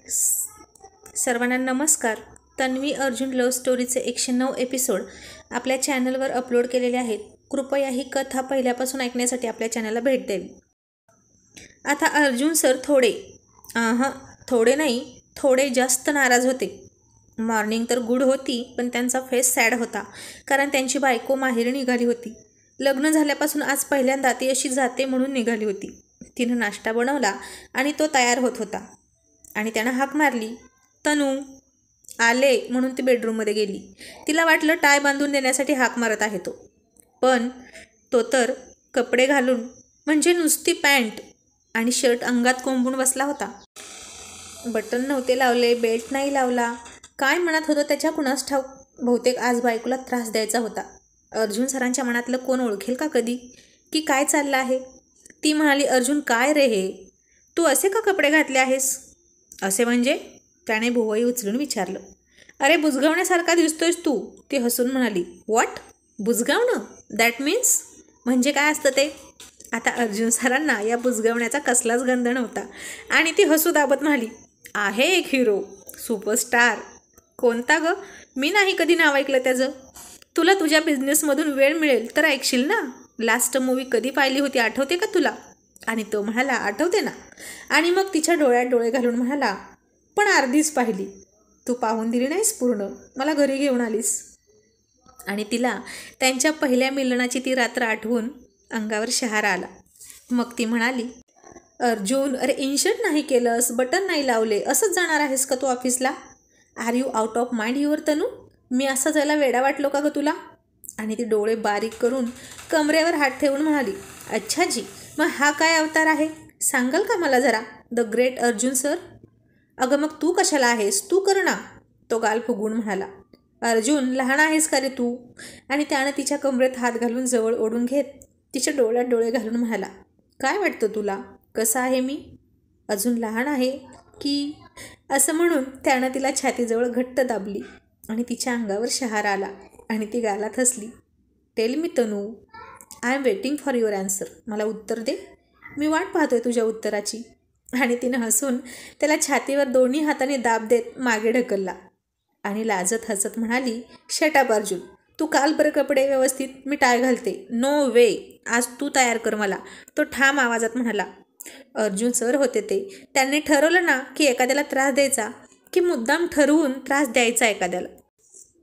सर्वांना नमस्कार. Tanvi Arjun love स्टोरीचे 109 episode आपल्या चॅनलवर अपलोड केलेले आहेत. कृपया ही कथा पहिल्यापासून ऐकण्यासाठी आपल्या चॅनलला भेट द्यावी. आता अर्जुन सर थोडे जास्त नाराज होते. मॉर्निंग तर गुड होती, पण त्यांचा फेस सॅड होता, कारण त्यांची बायको माहेरी निघाली होती. लग्न झाल्यापासून आज पहिल्यांदा ती अशी जाते म्हणून निघाली होती. तिनं नाश्ता बनवला आणि तो तयार होत होता आणि त्यानं हाक मारली, तनू आले, म्हणून ती बेडरूममध्ये गेली. तिला वाटलं टाय बांधून देण्यासाठी हाक मारत आहे तो, पण तो तर कपडे घालून म्हणजे नुसती पॅन्ट आणि शर्ट अंगात कोंबून बसला होता. बटन नव्हते लावले, बेल्ट नाही लावला. काय म्हणत होतं त्याच्या कुणास ठाऊक. बहुतेक आज बायकोला त्रास द्यायचा होता. अर्जुन सरांच्या मनातलं कोण ओळखेल का कधी, की काय चाललं आहे. ती म्हणाली, अर्जुन काय रे हे, तू असे का कपडे घातले आहेस. असे म्हणजे, त्याने भुवई उचलून विचारलं. अरे बुजगावण्यासारखा दिसतोयस तू. ती हसून म्हणाली, व्हॉट बुजगावणं, दॅट मीन्स, म्हणजे काय असतं ते. आता अर्जुन सरांना या बुजगावण्याचा कसलाच गंध नव्हता आणि ती हसू दाबत म्हणाली, आहे एक हिरो, सुपरस्टार. कोणता ग, मी नाही कधी नाव ऐकलं त्याचं. तुला तुझ्या बिझनेसमधून वेळ मिळेल तर ऐकशील ना. लास्ट मूवी कधी पाहिली होती आठवते का तुला. आणि तो म्हणाला, आठवते ना. आणि मग तिच्या डोळ्यात डोळे घालून म्हणाला, पण अर्धीच पाहिली. तू पाहून दिली नाहीस पूर्ण, मला घरी घेऊन आलीस. आणि तिला त्यांच्या पहिल्या मिलनाची ती रात्र आठवून अंगावर शहारा आला. मग ती म्हणाली, अर्जुन अरे इनशर्ट नाही केलंस, बटन नाही लावले, असंच जाणार आहेस का तू ऑफिसला. Are you out of mind your Tanu. मी असं जायला वेडा वाटलो का ग तुला. आणि ती डोळे बारीक करून कमरेवर हात ठेवून म्हणाली, अच्छा जी, मग हा काय अवतार आहे, सांगाल का मला जरा. The great Arjun sir. अगं मग तू कशाला आहेस, तू कर ना. तो गाल फुगवून म्हणाला, अर्जुन लहान आहेस का रे तू. आणि त्यानं तिच्या कमरेत हात घालून जवळ ओढून घेत तिच्या डोळ्यात डोळे घालून म्हणाला, काय वाटतं तुला, कसं आहे मी, अजून लहान आहे की. असं म्हणून त्यानं तिला छातीजवळ घट्ट दाबली आणि तिच्या अंगावर शहारा आला आणि ती गालात हसली. Tell me Tanu, I am waiting for your answer. मला उत्तर दे, मी वाट पाहतोय तुझ्या उत्तराची. आणि तिनं हसून त्याला छातीवर दोन्ही हाताने दाब देत मागे ढकलला आणि लाजत हसत म्हणाली, शट अप अर्जुन, तू काल बरं कपडे व्यवस्थित, मी टाय घालते. नो वे, आज तू तयार कर मला. तो ठाम आवाजात म्हणाला. अर्जुन सर होते ते, त्यांनी ठरवलं ना की एखाद्याला त्रास द्यायचा की मुद्दाम ठरवून त्रास द्यायचा एखाद्याला,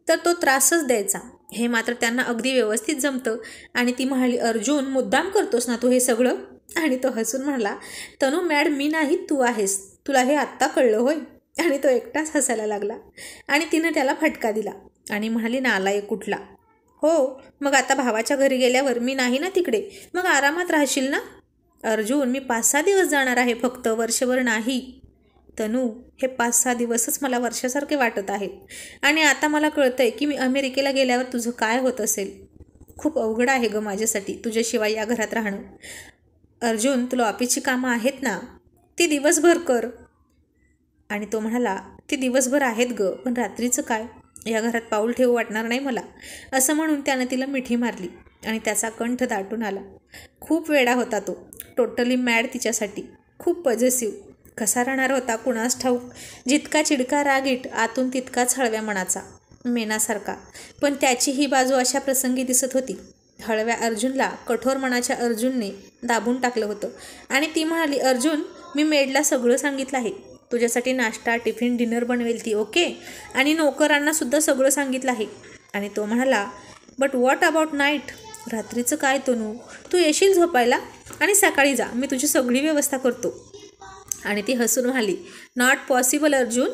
तर तो त्रासच द्यायचा. हे मात्र त्यांना अगदी व्यवस्थित जमतं. आणि ती म्हणाली, अर्जुन मुद्दाम करतोस ना तू हे सगळं. आणि तो हसून म्हणाला, तनू मॅड मी नाही तू आहेस, तुला हे आत्ता कळलं होय. आणि तो एकटाच हसायला लागला आणि तिनं त्याला फटका दिला आणि म्हणाली, नालायक कुठला. हो मग आता भावाच्या घरी गेल्यावर मी नाही ना तिकडे, मग आरामात राहशील ना. अर्जुन मी 5-6 दिवस जाणार आहे फक्त, वर्षभर नाही. तनू हे 5-6 दिवसच मला वर्षासारखे वाटत आहेत. आणि आता मला कळतंय की मी अमेरिकेला गेल्यावर तुझं काय होत असेल. खूप अवघड आहे ग माझ्यासाठी तुझ्याशिवाय या घरात राहणं. अर्जुन तुला ऑफिसची कामं आहेत ना, ती दिवसभर कर. आणि तो म्हणाला, ती दिवसभर आहेत ग, पण रात्रीचं काय, या घरात पाऊल ठेवू वाटणार नाही मला. असं म्हणून त्यानं तिला मिठी मारली आणि त्याचा कंठ दाटून आला. खूप वेडा होता तो, टोटली मॅड तिच्यासाठी, खूप पॉझिटिव्ह. कसा राहणार होता कुणास ठाऊक. जितका चिडका रागीट, आतून तितकाच हळव्या मनाचा, मेनासारखा. पण त्याची ही बाजू अशा प्रसंगी दिसत होती. हळव्या अर्जुनला कठोर मनाच्या अर्जुनने दाबून टाकलं होतं. आणि ती म्हणाली, अर्जुन मी मेडला सगळं सांगितलं आहे, तुझ्यासाठी नाश्ता, टिफिन, डिनर बनवेल ती, ओके. आणि नोकरांनासुद्धा सगळं सांगितलं आहे. आणि तो म्हणाला, बट व्हॉट अबाउट नाईट, रात्रीचं काय तनू, तू येशील झोपायला आणि सकाळी जा, मी तुझी सगळी व्यवस्था करतो. आणि ती हसून म्हणाली, नॉट पॉसिबल अर्जुन.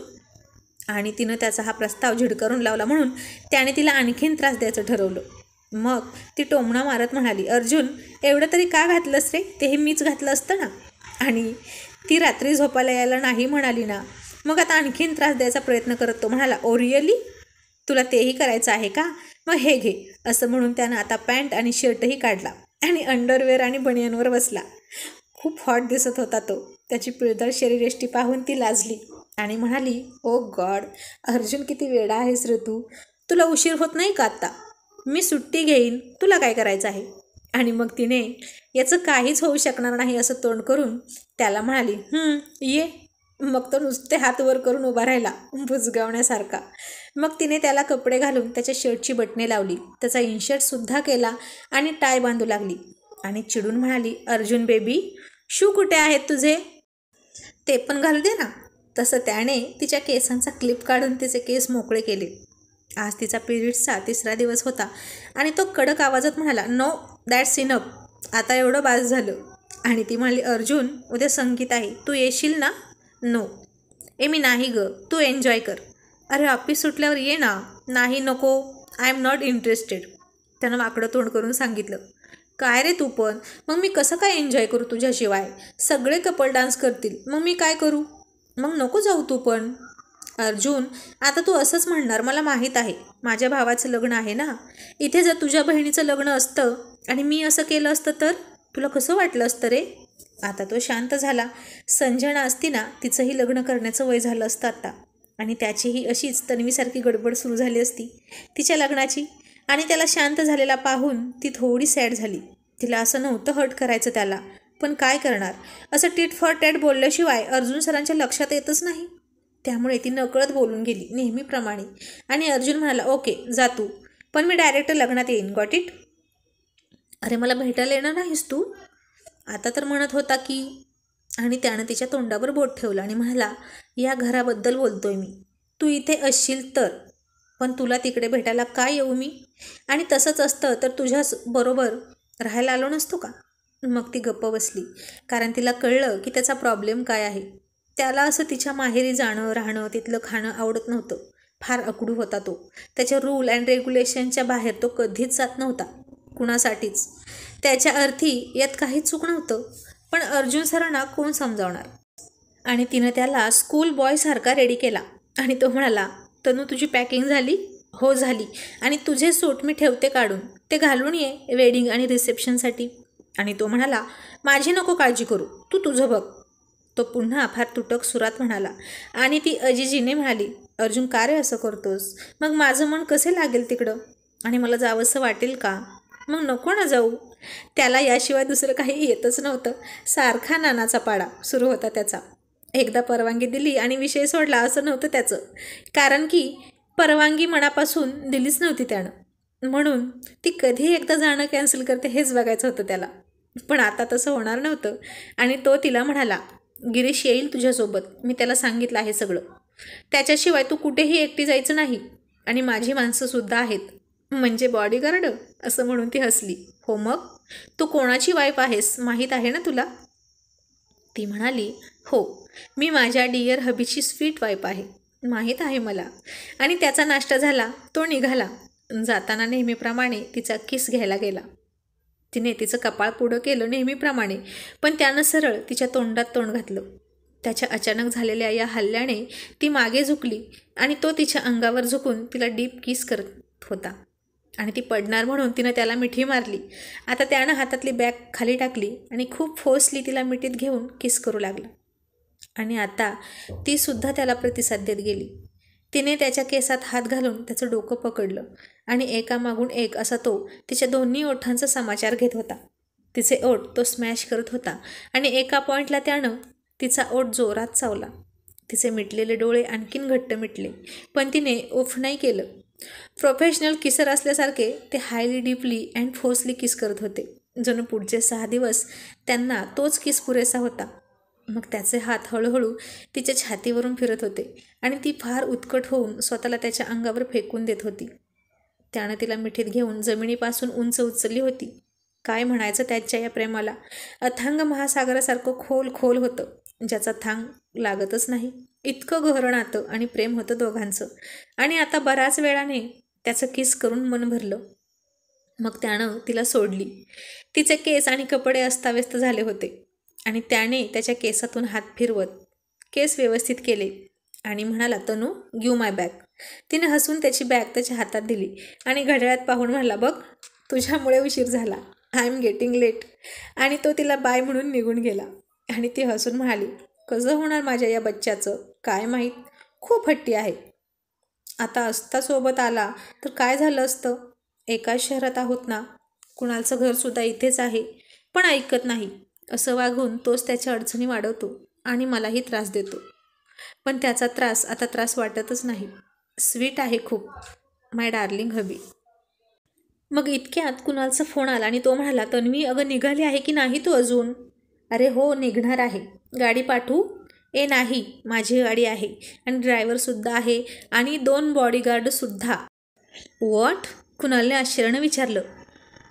आणि तिनं त्याचा हा प्रस्ताव झिडकारून लावला म्हणून त्याने तिला आणखीन त्रास द्यायचं ठरवलं. मग ती टोमणा मारत म्हणाली, अर्जुन एवढं तरी का घातलंस रे, तेही मीच घातलं असतं ना. आणि ती रात्री झोपायला यायला नाही म्हणाली ना, मग आता आणखीन त्रास द्यायचा प्रयत्न करत तो म्हणाला, ओ रिअली, तुला तेही करायचं आहे का, मग हे घे. असं म्हणून त्यानं आता पॅन्ट आणि शर्टही काढला आणि अंडरवेअर आणि बनियनवर बसला. खूप हॉट दिसत होता तो. त्याची पिळदार शरीरयष्टी पाहून ती लाजली आणि म्हणाली, ओ गॉड, अर्जुन किती वेडा आहेस रे तू. तुला उशीर होत नाही का आत्ता, मी सुट्टी घेईन, तुला काय करायचं आहे. आणि मग तिने याचं काहीच होऊ शकणार नाही असं तोंड करून त्याला म्हणाली, ये. मग तो नुसते हात वर करून उभा राहिला बुजगावण्यासारखा. मग तिने त्याला कपडे घालून त्याच्या शर्टची बटणे लावली, त्याचा इनशर्टसुद्धा केला आणि टाय बांधू लागली आणि चिडून म्हणाली, अर्जुन बेबी, शू कुठे आहेत तुझे? ते पण घालू दे ना. तसं त्याने तिच्या केसांचा क्लिप काढून तिचे केस मोकळे केले. आज तिचा पिरियड्सचा 3रा दिवस होता आणि तो कडक आवाजात म्हणाला, नो दॅट्स इनफ, आता एवढं बास झालं. आणि ती म्हणाली, अर्जुन, उद्या संगीत आहे, तू येशील ना? नो. मी नाही गं, तू एन्जॉय कर. अरे ऑफिस सुटल्यावर ये ना. नाही, नको, आय एम नॉट इंटरेस्टेड, त्यानं वाकडं तोंड करून सांगितलं. काय रे तू पण, मग मी कसं काय एन्जॉय करू तुझ्याशिवाय? सगळे कपल डान्स करतील, मग मी काय करू? मग नको जाऊ तू पण. अर्जुन, आता तू असंच म्हणणार, मला माहीत आहे. माझ्या भावाचं लग्न आहे ना. इथे जर तुझ्या बहिणीचं लग्न असतं आणि मी असं केलं असतं तर तुला कसं वाटलं असतं रे? आता तो शांत झाला. संजना असती ना, तिचंही लग्न करण्याचं वय झालं असतं आता, आणि त्याचीही अशीच तन्वीसारखी गडबड सुरू झाली असती तिच्या लग्नाची. आणि त्याला शांत झालेला पाहून ती थोडी सॅड झाली. तिला असं नव्हतं हर्ट करायचं त्याला, पण काय करणार, असं टिट फॉर टॅट बोलल्याशिवाय अर्जुन सरांच्या लक्षात येतच नाही. त्यामुळे ती नकळत बोलून गेली नेहमीप्रमाणे. आणि अर्जुन म्हणाला, ओके जा तू, पण मी डायरेक्ट लग्नात येईन, गॉट इट? अरे मला भेटायला येणार नाहीस तू? आता तर म्हणत होता की. आणि त्यानं तिच्या तोंडावर बोट ठेवलं आणि म्हणाला, या घराबद्दल बोलतोय मी. तू इथे असशील तर, पण तुला तिकडे भेटायला काय येऊ मी? आणि तसंच असतं तर तुझ्याच बरोबर राहायला आलो नसतो का? मग ती गप्प बसली, कारण तिला कळलं की त्याचा प्रॉब्लेम काय आहे. त्याला असं तिच्या माहेरी जाणं, राहणं, तिथलं खाणं आवडत नव्हतं. फार अकडू होता तो. त्याच्या रूल अँड रेग्युलेशनच्या बाहेर तो कधीच जात नव्हता, कुणासाठीच. त्याच्या अर्थी यात काहीच चूक नव्हतं, पण अर्जुन सरांना कोण समजावणार? आणि तिनं त्याला स्कूल बॉयसारखा रेडी केला. आणि तो म्हणाला, तनू तुझी पॅकिंग झाली? हो झाली. आणि तुझे सूट मी ठेवते काढून, ते घालून ये वेडिंग आणि रिसेप्शनसाठी. आणि तो म्हणाला, माझी नको काळजी करू, तू तुझं बघ. तो पुन्हा फार तुटक सुरात म्हणाला. आणि ती अजिजीने म्हणाली, अर्जुन का रे असं करतोस? मग माझं मन कसे लागेल तिकडं? आणि मला जावंसं वाटेल का? मग नको ना जाऊ. त्याला याशिवाय दुसरं काही येतच नव्हतं. सारखा नानाचा पाडा सुरू होता त्याचा. एकदा परवानगी दिली आणि विषय सोडला असं नव्हतं त्याचं, कारण की परवानगी मनापासून दिलीच नव्हती त्यानं. म्हणून ती कधी एकदा जाणं कॅन्सल करते हेच बघायचं होतं त्याला. पण आता तसं होणार नव्हतं. आणि तो तिला म्हणाला, गिरीश येईल तुझ्यासोबत, मी त्याला सांगितलं आहे सगळं. त्याच्याशिवाय तू कुठेही एकटी जायचं नाही. आणि माझी माणसंसुद्धा आहेत, म्हणजे बॉडीगार्ड. असं म्हणून ती हसली. हो मग, तू कोणाची वाईफ आहेस माहीत आहे ना तुला? ती म्हणाली, हो, मी माझ्या डिअर हबीची स्वीट वाईफ आहे, माहीत आहे मला. आणि त्याचा नाश्ता झाला, तो निघाला. जाताना नेहमीप्रमाणे तिचा किस घ्यायला गेला. तिने तिचं कपाळ पुढं केलं नेहमीप्रमाणे, पण त्यानं सरळ तिच्या तोंडात तोंड घातलं. त्याच्या अचानक झालेल्या या हल्ल्याने ती मागे झुकली आणि तो तिच्या अंगावर झुकून तिला डीप किस करत होता. आणि ती पडणार म्हणून तिनं त्याला मिठी मारली. आता त्यानं हातातली बॅग खाली टाकली आणि खूप फोर्सली तिला मिठीत घेऊन किस करू लागला. आणि आता तीसुद्धा त्याला प्रतिसाद देत गेली. तिने त्याच्या केसात हात घालून त्याचं डोकं पकडलं आणि एकामागून एक असा तो तिच्या दोन्ही ओठांचा समाचार घेत होता. तिचे ओठ तो स्मॅश करत होता आणि एका पॉईंटला त्यानं तिचा ओठ जोरात चावला. तिचे मिटलेले डोळे आणखीन घट्ट मिटले, पण तिने उफ नाही केलं. प्रोफेशनल किसर असल्यासारखे ते हायली डीपली अँड फोर्सली किस करत होते. जणू पुढचे 6 दिवस त्यांना तोच किस पुरेसा होता. मग त्याचे हात हळूहळू तिच्या छातीवरून फिरत होते आणि ती फार उत्कट होऊन स्वतःला त्याच्या अंगावर फेकून देत होती. त्यानं तिला मिठीत घेऊन जमिनीपासून उंच उचलली होती. काय म्हणायचं त्याच्या या प्रेमाला? अथांग महासागरासारखं खोल खोल होतं, ज्याचा थांग लागतच नाही. इतकं गहरं नातं आणि प्रेम होतं दोघांचं. आणि आता बऱ्याच वेळाने त्याचं किस करून मन भरलं. मग त्यानं तिला सोडली. तिचे केस आणि कपडे अस्ताव्यस्त झाले होते आणि त्याने त्याच्या केसातून हात फिरवत केस व्यवस्थित केले आणि म्हणाला, तनू, गिव माय बॅग. तिने हसून त्याची बॅग त्याच्या हातात दिली आणि घड्याळात पाहून म्हणाला, बघ, तुझ्यामुळे उशीर झाला, आय एम गेटिंग लेट. आणि तो तिला बाय म्हणून निघून गेला. आणि ती हसून म्हणाली, कसं होणार माझ्या या बच्च्याचं काय माहीत, खूप हट्टी आहे. आता असता सोबत आला तर काय झालं असतं? एकाच शहरात आहोत ना, कुणालचं घरसुद्धा इथेच आहे, पण ऐकत नाही. असं वागून तोच त्याच्या अडचणी वाढवतो आणि मलाही त्रास देतो. पण त्याचा त्रास आता त्रास वाटतच नाही. स्वीट आहे खूप, माय डार्लिंग हबी. मग इतक्यात कुणालचा फोन आला आणि तो म्हणाला, तन्वी अगं निघाली आहे की नाही तू अजून? अरे हो, निघणार आहे. गाडी पाठवू? ए नाही, माझी गाडी आहे आणि ड्रायव्हरसुद्धा आहे आणि 2 बॉडीगार्डसुद्धा. व्हॉट? कुणालने आश्चर्यानं विचारलं.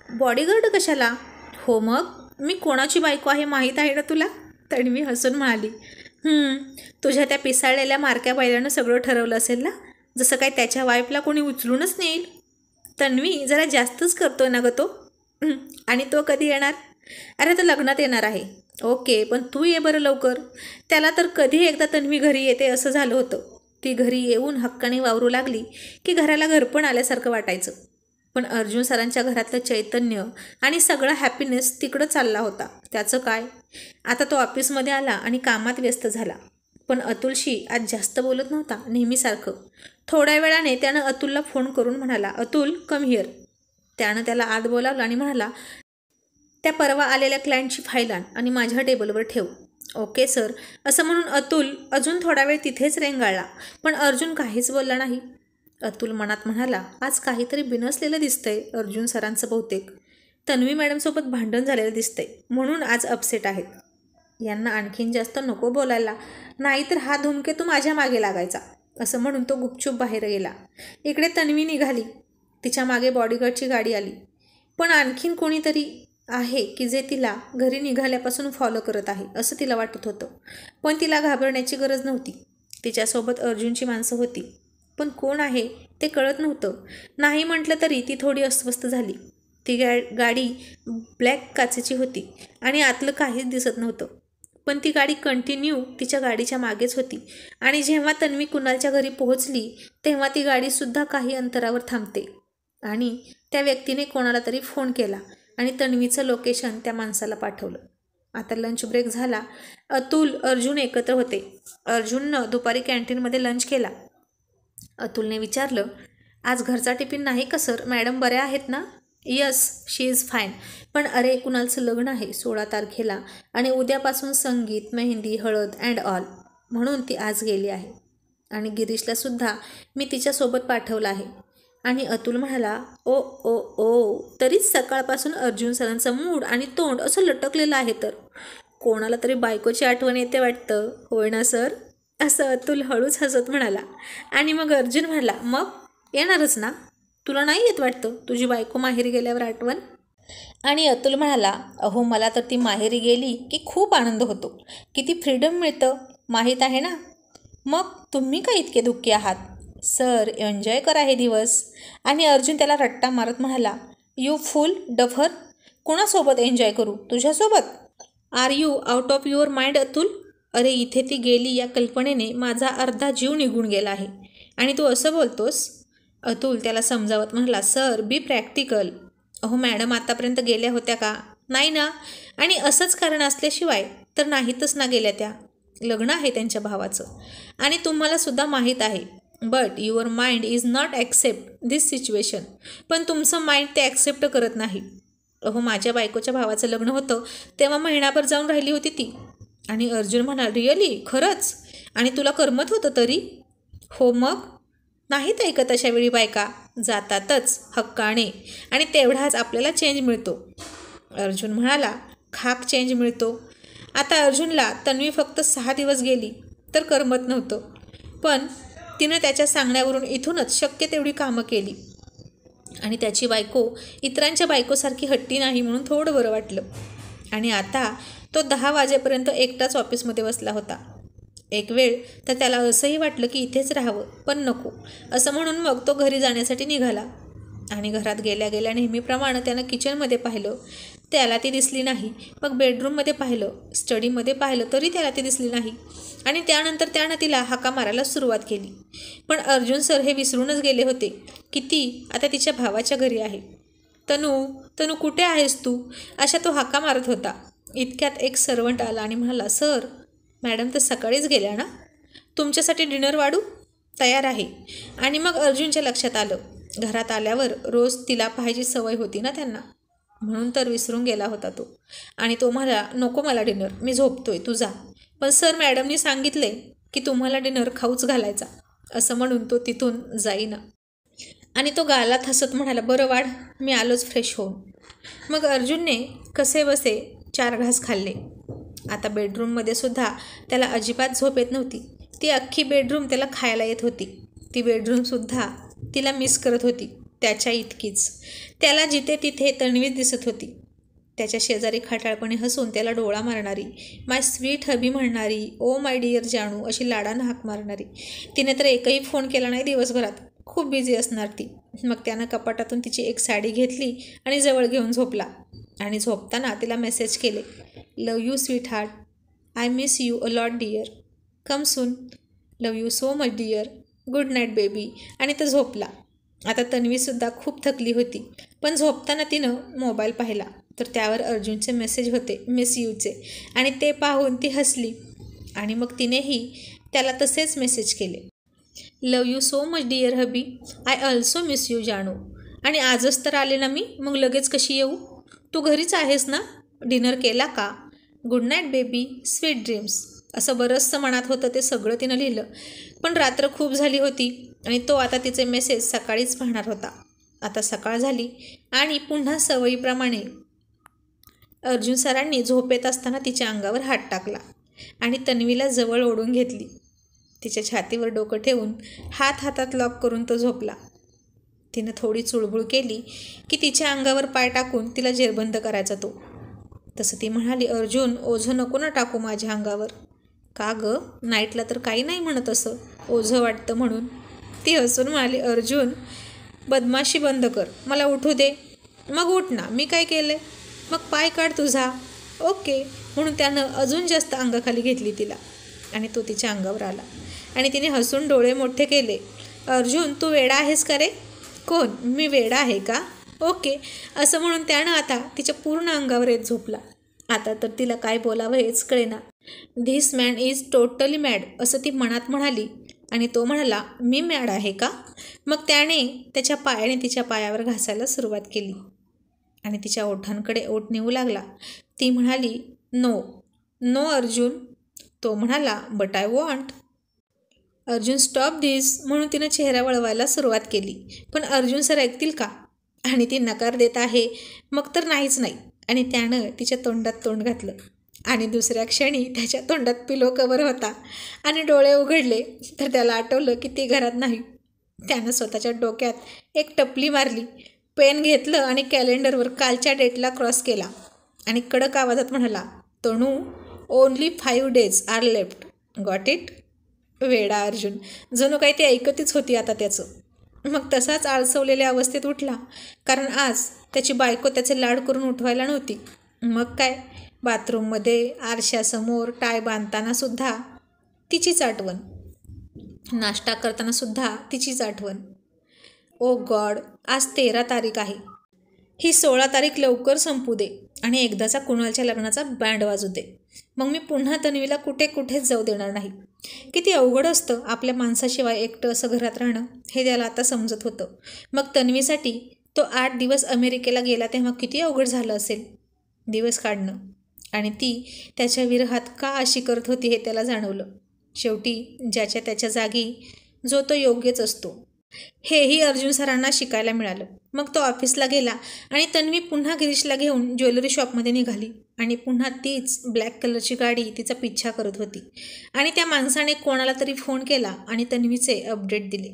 बॉडीगार्ड कशाला? हो मग, मी कोणाची बायको आहे माहीत आहे ना तुला? तन्वी हसून म्हणाली. तुझ्या त्या पिसाळलेल्या मारक्या बैलानं सगळं ठरवलं असेल ना, जसं काय त्याच्या वाईफला कोणी उचलूनच नेईल. तन्वी जरा जास्तच करतोय ना ग तो. आणि तो कधी येणार? अरे तो लग्नात येणार आहे. ओके, पण तू ये बरं लवकर. त्याला तर कधी एकदा तन्वी घरी येते असं झालं होतं. ती घरी येऊन हक्काने वावरू लागली की घराला घरपण आल्यासारखं वाटायचं. पण अर्जुन सरांच्या घरातलं चैतन्य आणि सगळा हॅपीनेस तिकडं चालला होता. त्याचं काय? आता तो ऑफिसमध्ये आला आणि कामात व्यस्त झाला. पण अतुलशी आज जास्त बोलत नव्हता, नेहमीसारखं. थोड्या वेळाने त्यानं अतुलला फोन करून म्हणाला, अतुल कम हिअर. त्यानं त्याला आत बोलावलं आणि म्हणाला, त्या परवा आलेल्या क्लायंटची फाईल आण आणि माझ्या टेबलवर ठेव. Okay sir. असं म्हणून अतुल अजून थोडा वेळ तिथेच रेंगाळला. पण अर्जुन काहीच बोलला नाही. अतुल मनात म्हणाला, आज काहीतरी बिनसलेलं दिसतंय अर्जुन सरांचं बहुतेक. तन्वी मॅडमसोबत भांडण झालेलं दिसतंय म्हणून आज अपसेट आहेत. यांना आणखीन जास्त नको बोलायला, नाहीतर हा धूमकेतू माझ्या मागे लागायचा. असं म्हणून तो गुपचूप बाहेर गेला. इकडे तन्वी निघाली. तिच्या मागे बॉडीगार्डची गाडी आली. पण आणखीन कोणीतरी आहे की जे तिला घरी निघाल्यापासून फॉलो करत आहे असं तिला वाटत होतं. पण तिला घाबरण्याची गरज नव्हती. तिच्यासोबत अर्जुनची माणसं होती. पण कोण आहे ते कळत नव्हतं. नाही म्हटलं तरी ती थोडी अस्वस्थ झाली. ती गाडी ब्लॅक काचेची होती आणि आतलं काहीच दिसत नव्हतं. पण ती गाडी कंटिन्यू तिच्या गाडीच्या मागेच होती. आणि जेव्हा तन्वी कुणालच्या घरी पोहोचली तेव्हा ती गाडीसुद्धा काही अंतरावर थांबते. आणि त्या व्यक्तीने कोणाला तरी फोन केला आणि तन्वीचं लोकेशन त्या माणसाला पाठवलं. आता लंच ब्रेक झाला. अतुल अर्जुन एकत्र होते. अर्जुननं दुपारी कॅन्टीनमध्ये लंच केला. अतुलने विचारलं, आज घरचा टिफिन नाही का सर? मॅडम बऱ्या आहेत ना? Yes, she is fine. पण अरे कुणालचं लग्न आहे 16 तारखेला आणि उद्यापासून संगीत, मेहंदी, हळद अँड ऑल. म्हणून ती आज गेली आहे. आणि गिरीशलासुद्धा मी तिच्यासोबत पाठवलं आहे. आणि अतुल म्हणाला, ओ ओ ओ, तरीच सकाळपासून अर्जुन सरांचं मूड आणि तोंड असं लटकलेलं आहे तर कोणाला तरी बायकोची आठवण येते वाटतं. होय ना सर? असं अतुल हळूच हसत म्हणाला. आणि मग अर्जुन म्हणाला, मग येणारच ना? तुला नाही येत वाटतं तुझी बायको माहेरी गेल्यावर आठवण? आणि अतुल म्हणाला, अहो मला तर ती माहेरी गेली की खूप आनंद होतो. किती फ्रीडम मिळतं माहीत आहे ना? मग तुम्ही का इतके दुःखी आहात? सर एन्जॉय करा हे दिवस. आणि अर्जुन त्याला रट्टा मारत म्हणाला, यू फुल डफर. कोणासोबत एन्जॉय करू? तुझ्यासोबत? Are you out of your mind Atul? अरे इथे ती गेली या कल्पनेने माझा अर्धा जीव निघून गेला आहे आणि तू असं बोलतोस? अतुल त्याला समजावत म्हणाला, सर बी प्रॅक्टिकल. अहो मॅडम आतापर्यंत गेल्या होत्या का? नाही ना. आणि असंच कारण असल्याशिवाय तर नाहीतच ना गेल्या त्या. लग्न आहे त्यांच्या भावाचं आणि तुम्हालासुद्धा माहीत आहे. But your mind is not accept this situation. पण तुमचं माइंड ते ॲक्सेप्ट करत नाही. अहो माझ्या बायकोच्या भावाचं लग्न होतं तेव्हा महिनाभर जाऊन राहिली होती ती. आणि अर्जुन म्हणाला, रिअली? खरंच? आणि तुला करमत होतं तरी? हो मग. नाहीत ऐकत अशा वेळी बायका. जातातच हक्काने आणि तेवढाच आपल्याला चेंज मिळतो. अर्जुन म्हणाला, खाक चेंज मिळतो. आता अर्जुनला तन्वी फक्त 6 दिवस गेली तर करमत नव्हतं. पण तिनं त्याच्या सांगण्यावरून इथूनच शक्य तेवढी कामं केली. आणि त्याची बायको इतरांच्या बायकोसारखी हट्टी नाही म्हणून थोडं बरं वाटलं. आणि आता तो 10 वाजेपर्यंत एकटाच ऑफिसमध्ये बसला होता. एक वेळ तर त्याला असंही वाटलं की इथेच राहावं, पण नको असं म्हणून मग तो घरी जाण्यासाठी निघाला. आणि घरात गेल्या गेल्या नेहमीप्रमाणे त्यानं किचनमध्ये पाहिलं, त्याला ती दिसली नाही. मग बेडरूममध्ये पाहिलं, स्टडीमध्ये पाहिलं तरी त्याला ती दिसली नाही. आणि त्यानंतर त्यानं तिला हाका मारायला सुरुवात केली. पण अर्जुन सर हे विसरूनच गेले होते की ती आता तिच्या भावाच्या घरी आहे. तनू तनू कुठे आहेस तू? अशा तो हाका मारत होता. इतक्यात एक सर्वंट आला आणि म्हणाला, सर मॅडम तर सकाळीच गेल्या ना? तुमच्यासाठी डिनर वाढू? तयार आहे. आणि मग अर्जुनच्या लक्षात आलं, घरात आल्यावर रोज तिला पाहायची सवय होती ना त्यांना, म्हणून तर विसरून गेला होता तो. आणि तो म्हणाला, नको मला डिनर, मी झोपतोय, तू जा. पण सर मॅडमनी सांगितले. की तुम्हाला डिनर खाऊच घालायचा, असं म्हणून तो तिथून जाईना. आणि तो गालात हसत म्हणाला, बरं वाढ, मी आलोच फ्रेश होऊन. मग अर्जुनने कसे बसे 4 घास खाल्ले. आता बेडरूममध्ये सुद्धा त्याला अजिबात झोप येत नव्हती. ती अख्खी बेडरूम त्याला खायला येत होती. ती बेडरूमसुद्धा तिला मिस करत होती, त्याच्या इतकीच. त्याला जिथे तिथे तन्वीच दिसत होती. त्याच्या शेजारी खटाळपणे हसून त्याला डोळा मारणारी, माय sweet hubby म्हणणारी, oh my dear जानू अशी लाडानं हाक मारणारी. तिने तर एकही फोन केला नाही दिवसभरात. खूप बिझी असणार ती. मग त्यानं कपाटातून तिची एक साडी घेतली आणि जवळ घेऊन झोपला. आणि झोपताना तिला मेसेज केले, love you sweetheart, I miss you a lot dear, come soon, love you so much dear, good night baby. आणि तो झोपला. आता तन्वीसुद्धा खूप थकली होती, पण झोपताना तिनं मोबाईल पाहिला तर त्यावर अर्जुनचे मेसेज होते मिस यूचे. आणि ते पाहून ती हसली. आणि मग तिनेही त्याला तसेच मेसेज केले, love you so much dear hubby, I also miss you जानू. आणि आजच तर आले ना मी, मग लगेच कशी येऊ? तू घरीच आहेस ना? डिनर केला का? Good night baby, sweet dreams. असं बरंचसं मनात होतं ते सगळं तिनं लिहिलं. पण रात्र खूप झाली होती आणि तो आता तिचे मेसेज सकाळीच पाहणार होता. आता सकाळ झाली आणि पुन्हा सवयीप्रमाणे अर्जुन सरांनी झोपेत असताना तिच्या अंगावर हात टाकला आणि तन्वीला जवळ ओढून घेतली. तिच्या छातीवर डोकं ठेवून हात हातात लॉक करून तो झोपला. तिनं थोडी चुळबुळ केली की तिच्या अंगावर पाय टाकून तिला जेरबंद करायचा तो. तसं ती म्हणाली, अर्जुन ओझं नको ना टाकू माझ्या अंगावर. का गं, नाईटला तर काही नाही म्हणत असं, ओझं वाटतं म्हणून. ती हसून म्हणाली, अर्जुन बदमाशी बंद कर, मला उठू दे. मग उठ ना, मी काय केलं? मग पाय काढ तुझा. ओके. म्हणून त्यानं अजून जास्त अंगाखाली घेतली तिला आणि तो तिच्या अंगावर आला आणि तिने हसून डोळे मोठे केले. अर्जुन तू वेडा आहेस का रे? कोण, मी वेडा आहे का? ओके. असं म्हणून त्यानं आता तिच्या पूर्ण अंगावर येत झोपला. आता तर तिला काय बोलावं हेच कळेना. This man is totally mad असं ती मनात म्हणाली. आणि तो म्हणाला, मी मॅड आहे का? मग त्याने त्याच्या पायाने तिच्या पायावर घासायला सुरुवात केली आणि तिच्या ओठांकडे ओठ नेऊ लागला. ती म्हणाली, नो नो अर्जुन. तो म्हणाला, but I want. Arjun stop this म्हणून तिनं चेहरा वळवायला सुरुवात केली. पण अर्जुन सर ऐकतील का? आणि ती नकार देत आहे, मग तर नाहीच नाही. आणि त्यानं तिच्या तोंडात तोंड घातलं आणि दुसऱ्या क्षणी त्याच्या तोंडात पिलो कवर होता आणि डोळे उघडले तर त्याला आठवलं की ती घरात नाही. त्यानं स्वतःच्या डोक्यात एक टपली मारली, पेन घेतलं आणि कॅलेंडरवर कालच्या डेटला क्रॉस केला आणि कडक आवाजात म्हणाला, Tanu only 5 days are left, got it? वेडा अर्जुन, जणू काही ती ऐकतच होती आता त्याचं. मग तसाच आळसवलेल्या अवस्थेत उठला, कारण आज त्याची बायको त्याचे लाड करून उठवायला नव्हती. मग काय, बाथरूममध्ये आरशासमोर टाय बांधतानासुद्धा तिचीच आठवण, नाश्ता करतानासुद्धा तिचीच आठवण. ओ गॉड, आज 13 तारीख आहे. ही 16 तारीख लवकर संपू दे आणि एकदाचा कुणालच्या लग्नाचा बँड वाजू दे. मग मी पुन्हा तन्वीला कुठेच जाऊ देणार नाही. किती अवघड असतं आपल्या माणसाशिवाय एकटं असं घरात राहणं, हे त्याला आता समजत होतं. मग तन्वीसाठी तो 8 दिवस अमेरिकेला गेला तेव्हा किती अवघड झालं असेल दिवस काढणं. आणि ती त्याच्या विरहात का अशी करत होती हे त्याला जाणवलं. शेवटी ज्याच्या त्याच्या जागी जो तो योग्यच असतो, हेही अर्जुन सरांना शिकायला मिळालं. मग तो ऑफिसला गेला आणि तन्वी पुन्हा गिरीशला घेऊन ज्वेलरी शॉपमध्ये निघाली. आणि पुन्हा तीच ब्लॅक कलरची गाडी तिचा पिच्छा करत होती. आणि त्या माणसाने कोणाला तरी फोन केला आणि तन्वीचे अपडेट दिले.